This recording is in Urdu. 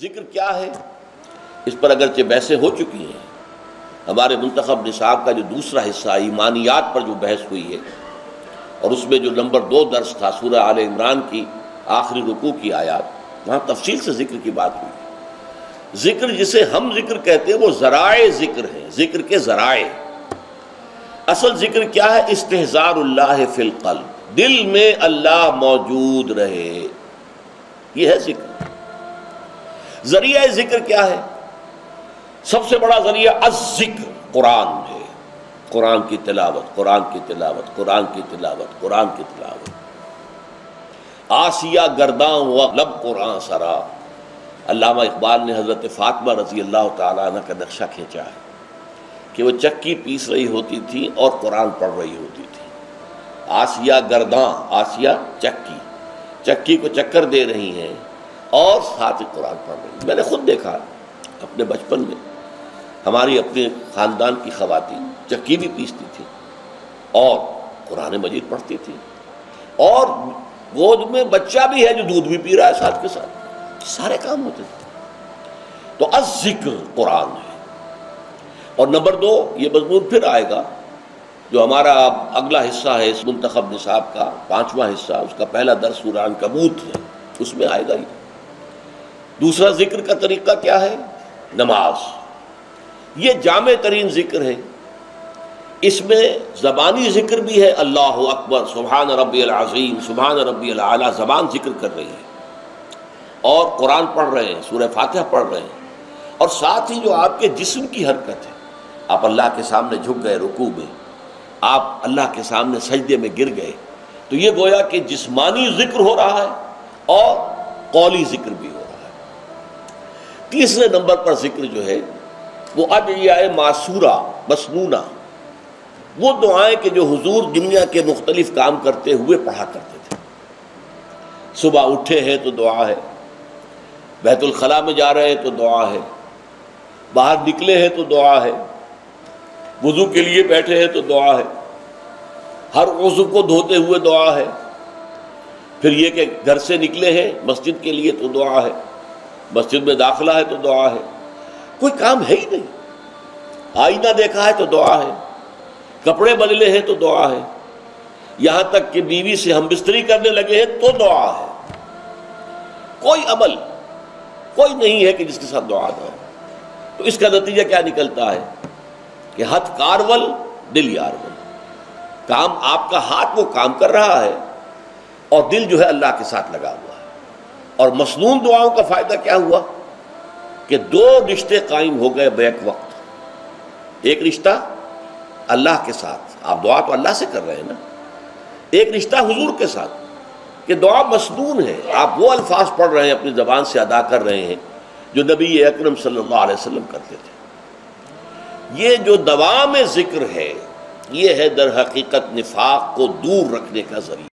ذکر کیا ہے؟ اس پر اگرچہ بحثیں ہو چکی ہیں. ہمارے منتخب نصاب کا جو دوسرا حصہ ایمانیات پر جو بحث ہوئی ہے، اور اس میں جو نمبر 2 درس تھا سورہ آل عمران کی آخری رکوع کی آیات، وہاں تفصیل سے ذکر کی بات ہوئی. ذکر جسے ہم ذکر کہتے ہیں وہ ذرائع ذکر ہیں، ذکر کے ذرائع. اصل ذکر کیا ہے؟ استحضار اللہ فی القلب، دل میں اللہ موجود رہے، یہ ہے ذکر. ذریعہ ذکر کیا ہے؟ سب سے بڑا ذریعہ الذکر قرآن ہے. قرآن کی تلاوت، قرآن کی تلاوت، قرآن کی تلاوت، قرآن کی تلاوت. آسیہ گرداں و لب قرآن سرا. علامہ اقبال نے حضرت فاطمہ رضی اللہ تعالیٰ عنہ کا نقشہ کھینچا ہے کہ وہ چکی پیس رہی ہوتی تھی اور قرآن پڑھ رہی ہوتی تھی. آسیہ گرداں، آسیہ چکی، چکی کو چکر دے رہی ہیں اور ساتھ ہی قرآن پڑھ رہی ہیں. میں نے خود دیکھا اپنے بچپن میں، ہماری اپنے خاندان کی خواتین چکی بھی پیستی تھی اور قرآن مجید پڑھتی تھی، اور گود میں بچہ بھی ہے جو دودھ بھی پی رہا ہے ساتھ کے ساتھ. سارے کام ہوتے تھے. تو الذکر قرآن ہے. اور نمبر 2 یہ مضمون پھر آئے گا جو ہمارا اگلا حصہ ہے اس منتخب نصاب کا 5واں حصہ، اس کا پہلا درس سورہ عنکبوت ہے، اس میں آئے گا. دوسرا ذکر کا طریقہ کیا ہے؟ نماز. یہ جامع ترین ذکر ہے. اس میں زبانی ذکر بھی ہے، اللہ اکبر، سبحان ربی العظیم، سبحان ربی الاعلیٰ، زبان ذکر کر رہی ہے، اور قرآن پڑھ رہے ہیں، سورہ فاتحہ پڑھ رہے ہیں، اور ساتھ ہی جو آپ کے جسم کی حرکت ہے، آپ اللہ کے سامنے جھک گئے رکوع میں، آپ اللہ کے سامنے سجدے میں گر گئے، تو یہ گویا کہ جسمانی ذکر ہو رہا ہے اور قولی ذکر بھی ہو رہا ہے. تیسرے نمبر پر ذکر جو ہے وہ ادعیہ معصورہ مسنونہ، وہ دعائیں کہ جو حضور دنیا کے مختلف کام کرتے ہوئے پڑھا کرتے تھے. صبح اٹھے ہیں تو دعا ہے، بیت الخلاء میں جا رہے ہیں تو دعا ہے، باہر نکلے ہیں تو دعا ہے، وضو کے لیے بیٹھے ہیں تو دعا ہے، ہر عضو کو دھوتے ہوئے دعا ہے، پھر یہ کہ گھر سے نکلے ہیں مسجد کے لیے تو دعا ہے، مسجد میں داخلہ ہے تو دعا ہے. کوئی کام ہے ہی نہیں. آئینہ دیکھا ہے تو دعا ہے، کپڑے بدلے ہیں تو دعا ہے، یہاں تک کہ بیوی سے ہم بستری کرنے لگے ہیں تو دعا ہے. کوئی عمل کوئی نہیں ہے کہ جس کے ساتھ دعا نہ ہو. تو اس کا نتیجہ کیا نکلتا ہے کہ ہتھ کارول دل یارول. کام آپ کا ہاتھ وہ کام کر رہا ہے اور دل جو ہے اللہ کے ساتھ لگا ہوا ہے. اور مسنون دعاؤں کا فائدہ کیا ہوا کہ 2 رشتے قائم ہو گئے بیک وقت. ایک رشتہ اللہ کے ساتھ، آپ دعا تو اللہ سے کر رہے ہیں نا. ایک رشتہ حضور کے ساتھ کہ دعا مسنون ہے، آپ وہ الفاظ پڑھ رہے ہیں، اپنی زبان سے ادا کر رہے ہیں جو نبی اکرم صلی اللہ علیہ وسلم کرتے تھے. یہ جو دوام ذکر ہے یہ ہے در حقیقت نفاق کو دور رکھنے کا ذریعہ.